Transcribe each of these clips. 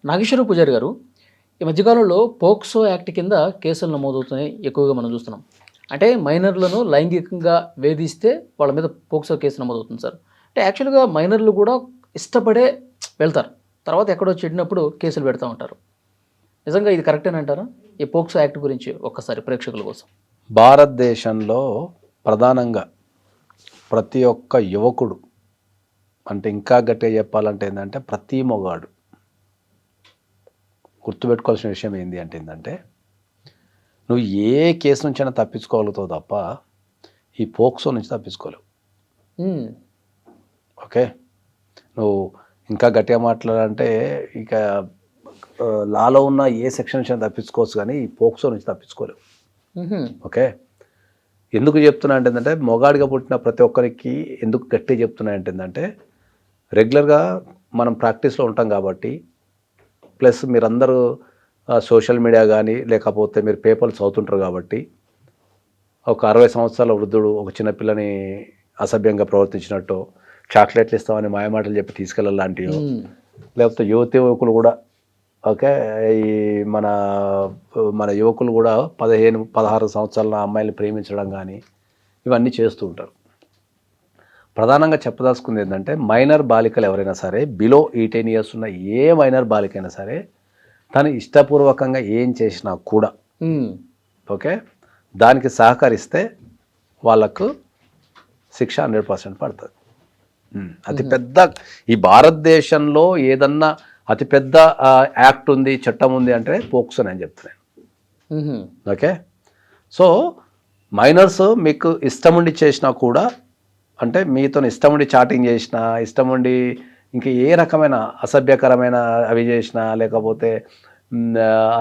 నాగేశ్వర పూజారి గారు, ఈ మధ్యకాలంలో పోక్సో యాక్ట్ కింద కేసులు నమోదవుతున్నాయి ఎక్కువగా మనం చూస్తున్నాం. అంటే మైనర్లను లైంగికంగా వేధిస్తే వాళ్ళ మీద పోక్సో కేసు నమోదవుతుంది సార్. అంటే యాక్చువల్గా మైనర్లు కూడా ఇష్టపడే వెళ్తారు, తర్వాత ఎక్కడో చెడినప్పుడు కేసులు పెడతా ఉంటారు. నిజంగా ఇది కరెక్టేనంటారా? ఈ పోక్సో యాక్ట్ గురించి ఒక్కసారి ప్రేక్షకుల కోసం. భారతదేశంలో ప్రధానంగా ప్రతి ఒక్క యువకుడు, అంటే ఇంకా గట్టిగా చెప్పాలంటే ఏంటంటే ప్రతి మొగాడు గుర్తుపెట్టుకోవాల్సిన విషయం ఏంటి అంటే ఏంటంటే, నువ్వు ఏ కేసు నుంచైనా తప్పించుకోగలుగుతావు తప్ప ఈ పోక్సో నుంచి తప్పించుకోలేవు. ఓకే, నువ్వు ఇంకా గట్టిగా మాట్లాడాలంటే ఇక లాలో ఉన్న ఏ సెక్షన్ నుంచి తప్పించుకోవచ్చు, కానీ ఈ పోక్సో నుంచి తప్పించుకోలేవు. ఓకే, ఎందుకు చెప్తున్నా అంటే ఏంటంటే, మొగాడిగా పుట్టిన ప్రతి ఒక్కరికి ఎందుకు గట్టిగా చెప్తున్నా అంటే ఏంటంటే, రెగ్యులర్గా మనం ప్రాక్టీస్లో ఉంటాం కాబట్టి, ప్లస్ మీరందరూ సోషల్ మీడియా కానీ లేకపోతే మీరు పేపర్లు చదువుతుంటారు కాబట్టి, ఒక 60 సంవత్సరాల వృద్ధుడు ఒక చిన్నపిల్లని అసభ్యంగా ప్రవర్తించినట్టు, చాక్లెట్లు ఇస్తామని మాయమాటలు చెప్పి తీసుకెళ్ళాలంటివి, లేకపోతే యువకులు కూడా ఓకే, ఈ మన యువకులు కూడా 15-16 సంవత్సరాల అమ్మాయిని ప్రేమించడం కానీ ఇవన్నీ చేస్తూ ఉంటారు. ప్రధానంగా చెప్పదలుచుకుంది ఏంటంటే, మైనర్ బాలికలు ఎవరైనా సరే, బిలో 18 years ఉన్న ఏ మైనర్ బాలికైనా సరే, తను ఇష్టపూర్వకంగా ఏం చేసినా కూడా ఓకే, దానికి సహకరిస్తే వాళ్ళకు శిక్ష 100% పడుతుంది. అతిపెద్ద ఈ భారతదేశంలో ఏదన్నా అతిపెద్ద యాక్ట్ ఉంది, చట్టం ఉంది అంటే పోక్సో అని చెప్తున్నాను. ఓకే, సో మైనర్స్ మీకు ఇష్టముండి చేసినా కూడా, అంటే మీతో ఇష్టముండి చాటింగ్ చేసినా, ఇష్టముండి ఇంకా ఏ రకమైన అసభ్యకరమైన అవి చేసినా, లేకపోతే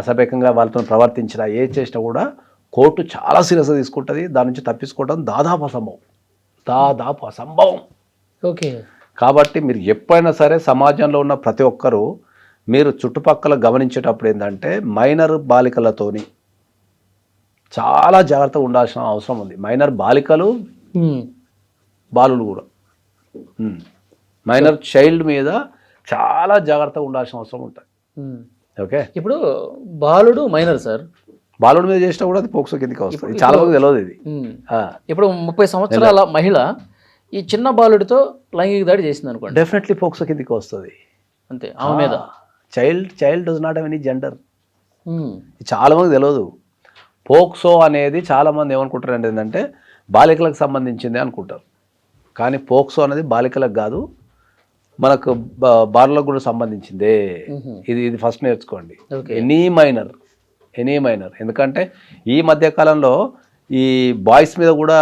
అసభ్యకంగా వాళ్ళతో ప్రవర్తించినా, ఏ చేసినా కూడా కోర్టు చాలా సీరియస్గా తీసుకుంటుంది. దాని నుంచి తప్పించుకోవడం దాదాపు అసంభవం. ఓకే, కాబట్టి మీరు ఎప్పుడైనా సరే సమాజంలో ఉన్న ప్రతి ఒక్కరూ మీరు చుట్టుపక్కల గమనించేటప్పుడు ఏంటంటే, మైనర్ బాలికలతోని చాలా జాగ్రత్తగా ఉండాల్సిన అవసరం ఉంది. మైనర్ బాలికలు, బాలులు కూడా, మైనర్ చైల్డ్ మీద చాలా జాగ్రత్తగా ఉండాల్సిన అవసరం ఉంటుంది. ఓకే, ఇప్పుడు బాలుడు మైనర్ సార్, బాలుడి మీద చేసినా కూడా అది పోక్సో కిందకి వస్తుంది. చాలా మంది తెలియదు ఇది. ఇప్పుడు 30 సంవత్సరాల మహిళ ఈ చిన్న బాలుడితో లైంగిక దాడి చేసింది అనుకోండి, డెఫినెట్లీ పోక్సో కిందకి వస్తుంది. అంతే, ఆమె మీద. Child does not have any gender. చాలా మంది తెలియదు. పోక్సో అనేది చాలామంది ఏమనుకుంటారు అంటే ఏంటంటే బాలికలకు సంబంధించింది అనుకుంటారు, కానీ పోక్సో అనేది బాలికలకు కాదు, మనకు బాలులకు కూడా సంబంధించిందే. ఇది ఫస్ట్ నేర్చుకోండి. ఎనీ మైనర్, ఎందుకంటే ఈ మధ్యకాలంలో ఈ బాయ్స్ మీద కూడా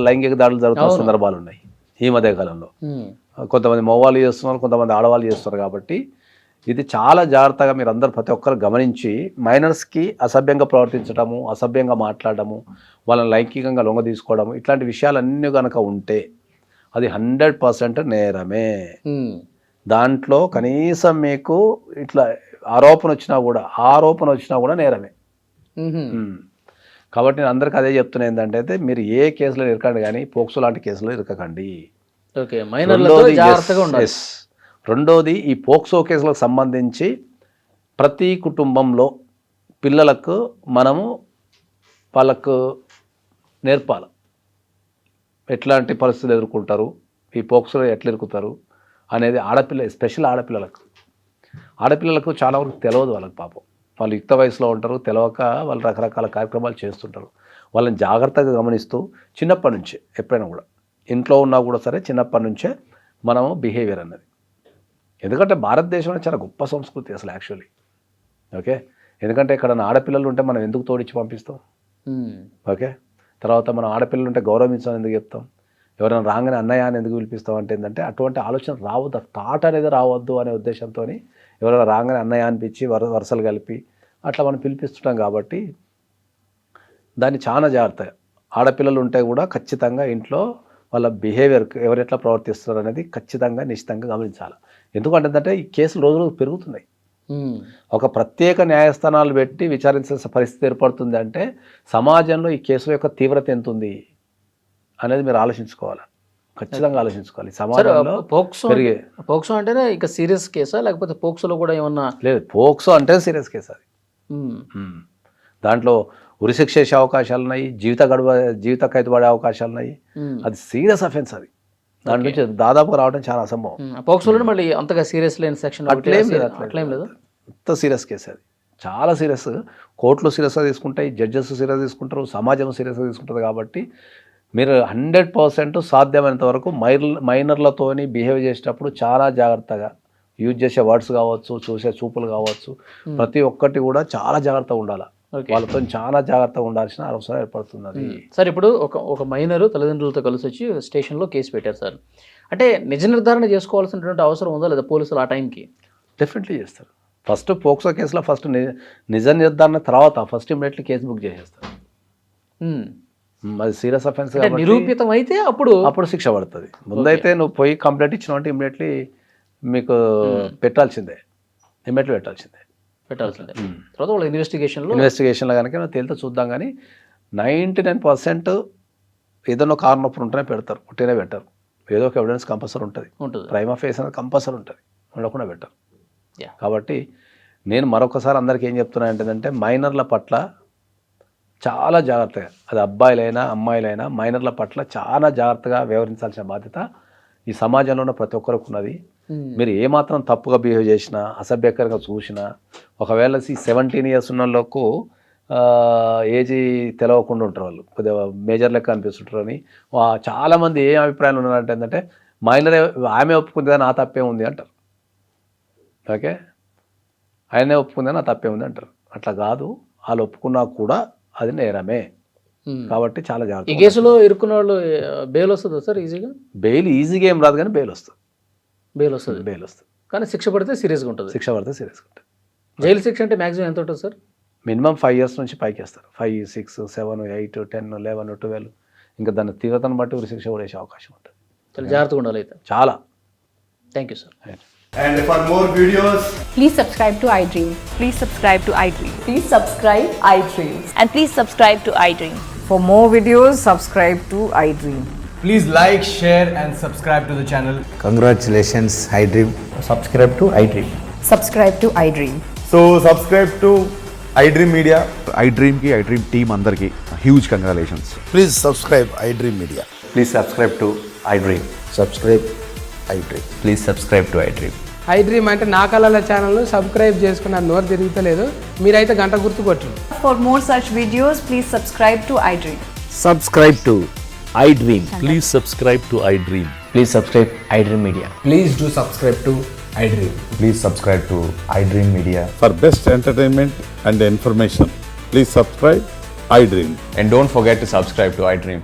లైంగిక దాడులు జరుగుతున్న సందర్భాలు ఉన్నాయి. ఈ మధ్యకాలంలో కొంతమంది మగవాళ్ళు చేస్తున్నారు, కొంతమంది ఆడవాళ్ళు చేస్తున్నారు. కాబట్టి ఇది చాలా జాగ్రత్తగా మీరు అందరూ ప్రతి ఒక్కరు గమనించి, మైనర్స్కి అసభ్యంగా ప్రవర్తించడము, అసభ్యంగా మాట్లాడము, వాళ్ళని లైంగికంగా లొంగ తీసుకోవడము, ఇట్లాంటి విషయాలన్నీ కనుక ఉంటే అది 100% నేరమే. దాంట్లో కనీసం మీకు ఇట్లా ఆరోపణ వచ్చినా కూడా నేరమే. కాబట్టి నేను అందరికీ అదే చెప్తున్నా ఏంటంటే, మీరు ఏ కేసులో ఇరకండి, కానీ పోక్సో లాంటి కేసులో ఇరకకండి. రెండోది, ఈ పోక్సో కేసులకు సంబంధించి ప్రతి కుటుంబంలో పిల్లలకు మనము వాళ్ళకు నేర్పాలి, ఎట్లాంటి పరిస్థితులు ఎదుర్కొంటారు, ఈ పోక్సోలో ఎట్లా ఇరుకుతారు అనేది. ఎస్పెషల్ ఆడపిల్లలకు చాలా వరకు తెలియదు. వాళ్ళకి పాపం, వాళ్ళు యుక్త వయసులో ఉంటారు, తెలియక వాళ్ళు రకరకాల కార్యక్రమాలు చేస్తుంటారు. వాళ్ళని జాగ్రత్తగా గమనిస్తూ చిన్నప్పటి నుంచే, ఎప్పుడైనా కూడా ఇంట్లో ఉన్నా కూడా సరే చిన్నప్పటి నుంచే మనము బిహేవియర్ అన్నది. ఎందుకంటే భారతదేశంలో చాలా గొప్ప సంస్కృతి అసలు యాక్చువల్లీ. ఓకే, ఎందుకంటే ఇక్కడ ఆడపిల్లలు ఉంటే మనం ఎందుకు తోడిచ్చి పంపిస్తాం? ఓకే, తర్వాత మనం ఆడపిల్లలు ఉంటే గౌరవించాలని ఎందుకు చెప్తాం? ఎవరైనా రాగానే అన్నయ్య అని ఎందుకు పిలిపిస్తాం అంటే ఏంటంటే, అటువంటి ఆలోచన రావద్దు, థాట్ అనేది రావద్దు అనే ఉద్దేశంతో ఎవరైనా రాగానే అన్నయ్య అనిపించి వరుసలు కలిపి అట్లా మనం పిలిపిస్తుంటాం. కాబట్టి దాన్ని చాలా జాగ్రత్తగా, ఆడపిల్లలు ఉంటే కూడా ఖచ్చితంగా ఇంట్లో వాళ్ళ బిహేవియర్ ఎవరు ఎట్లా ప్రవర్తిస్తున్నారు అనేది ఖచ్చితంగా నిశ్చితంగా గమనించాలి. ఎందుకంటే ఈ కేసులు రోజు పెరుగుతున్నాయి. ఒక ప్రత్యేక న్యాయస్థానాలు పెట్టి విచారించాల్సిన పరిస్థితి ఏర్పడుతుంది అంటే సమాజంలో ఈ కేసుల యొక్క తీవ్రత ఎంత ఉంది అనేది మీరు ఆలోచించుకోవాలి, ఖచ్చితంగా ఆలోచించుకోవాలి. సార్ సమాజంలో పెరిగే పోక్సో అంటేనే ఇక సీరియస్ కేసా లేకపోతే పోక్సోలో కూడా ఏమన్నా? లేదు, పోక్సో అంటే సీరియస్ కేసు అది. దాంట్లో ఉరిశిక్ష చేసే అవకాశాలు ఉన్నాయి, జీవిత ఖైదు పడే అవకాశాలు ఉన్నాయి. అది సీరియస్ అఫెన్స్ అది. దాని నుంచి దాదాపుగా రావడం చాలా అసంభవం. పోక్సోలో మళ్ళీ అంతగా సీరియస్ లేని సెక్షన్ అట్లేం లేదు. అంత సీరియస్ కేసు అది, చాలా సీరియస్. కోర్టులు సీరియస్గా తీసుకుంటాయి, జడ్జెస్ సీరియస్గా తీసుకుంటారు, సమాజం సీరియస్గా తీసుకుంటుంది. కాబట్టి మీరు 100% సాధ్యమైనంత వరకు మైనర్లతోని బిహేవ్ చేసేటప్పుడు చాలా జాగ్రత్తగా యూజ్ చేసే వర్డ్స్ కావచ్చు, చూసే చూపులు కావచ్చు, ప్రతి ఒక్కటి కూడా చాలా జాగ్రత్తగా ఉండాలి. వాళ్ళతో చాలా జాగ్రత్తగా ఉండాల్సిన అవసరం ఏర్పడుతుంది. అది సార్ ఇప్పుడు ఒక మైనరు తల్లిదండ్రులతో కలిసి వచ్చి స్టేషన్లో కేసు పెట్టారు సార్, అంటే నిజ నిర్ధారణ చేసుకోవాల్సినటువంటి అవసరం ఉందా లేదా పోలీసులు ఆ టైంకి? డెఫినెట్లీ చేస్తారు. ఫస్ట్ పోక్సో కేసులో ఫస్ట్ నిజ నిర్ధారణ తర్వాత ఫస్ట్ ఇమ్మీడియట్లీ కేసు బుక్ చేసేస్తారు. అది సీరియస్ అఫెన్స్ నిరూపితం అయితే అప్పుడు శిక్ష పడుతుంది. ముందైతే నువ్వు పోయి కంప్లైంట్ ఇచ్చినావు అంటే ఇమ్మీడియట్లీ మీకు పెట్టాల్సిందే. తర్వాత వాళ్ళ ఇన్వెస్టిగేషన్లో కనుక నువ్వు తేలితే చూద్దాం. కానీ 99% ఏదైనా కారణం నొప్పులు ఉంటేనే పెడతారు, పుట్టినే పెట్టారు. ఏదో ఒక ఎవిడెన్స్ కంపల్సరీ ఉంటుంది, ప్రైమా ఫేస్ అనేది కంపల్సరీ ఉంటుంది, ఉండకుండా పెట్టారు. కాబట్టి నేను మరొకసారి అందరికీ ఏం చెప్తున్నా ఏంటంటే మైనర్ల పట్ల చాలా జాగ్రత్తగా, అది అబ్బాయిలైనా అమ్మాయిలైనా మైనర్ల పట్ల చాలా జాగ్రత్తగా వ్యవహరించాల్సిన బాధ్యత ఈ సమాజంలో ఉన్న ప్రతి ఒక్కరికి ఉన్నది. మీరు ఏమాత్రం తప్పుగా బిహేవ్ చేసినా, అసభ్యకరంగా చూసినా, ఒకవేళ 17 years ఉన్న వాళ్ళకు ఏజీ తెలవకుండా ఉంటారు, వాళ్ళు కొద్దిగా మేజర్ లెక్క అనిపిస్తుంటారు అని చాలామంది ఏ అభిప్రాయాలు ఉన్నారంటే ఏంటంటే మైనర్ ఆమె ఒప్పుకుంది కానీ నా తప్పే ఉంది అంటారు. ఓకే, ఆయనే ఒప్పుకుంది నా తప్పే ఉంది అంటారు. అట్లా కాదు, వాళ్ళు ఒప్పుకున్నా కూడా అది నేరమే. కాబట్టి చాలా జాగ్రత్త. ఈ కేసులో ఇరుక్కున్న వాళ్ళు బెయిల్ వస్తుందా సార్? బెయిల్ ఈజీగా ఏం రాదు కానీ బెయిల్ వస్తుంది. కానీ శిక్ష పడితే సీరియస్గా ఉంటుంది. జైలు శిక్ష అంటే మ్యాక్సిమం ఎంత ఉంటుంది సార్? మినిమం 5 years నుంచి పైకి వేస్తారు. 5, 6, 7, 8, 10, 11, 12. ఇంకా దాని తీవ్రతను బట్టి ఉరి శిక్ష కూడా వేసే అవకాశం ఉంటుంది. చాలా జాగ్రత్తగా ఉండాలి అయితే. చాలా. Thank you sir. And for more videos, please subscribe to iDream. Please subscribe to iDream. Please subscribe iDream. And please subscribe to iDream. For more videos, subscribe to iDream. please like, share and subscribe to the channel. Congratulations, iDream. Subscribe to iDream. Subscribe to iDream. So subscribe to iDream Media. iDream ki iDream team andarki huge congratulations. Please subscribe iDream Media. Please subscribe to iDream. Subscribe iDream. Please subscribe to iDream. iDream అంటే నా కళల ఛానల్ను subscribe చేసుకున్న నోరు తిరుగుతలేదు, మీరైతే గంట గుర్తు కొట్టండి. For more such videos, please subscribe to iDream. Subscribe to iDream. Please subscribe to iDream. Please subscribe iDream Media. Please do subscribe to iDream. Please subscribe to iDream Media. For best entertainment and information, please subscribe iDream. And don't forget to subscribe to iDream.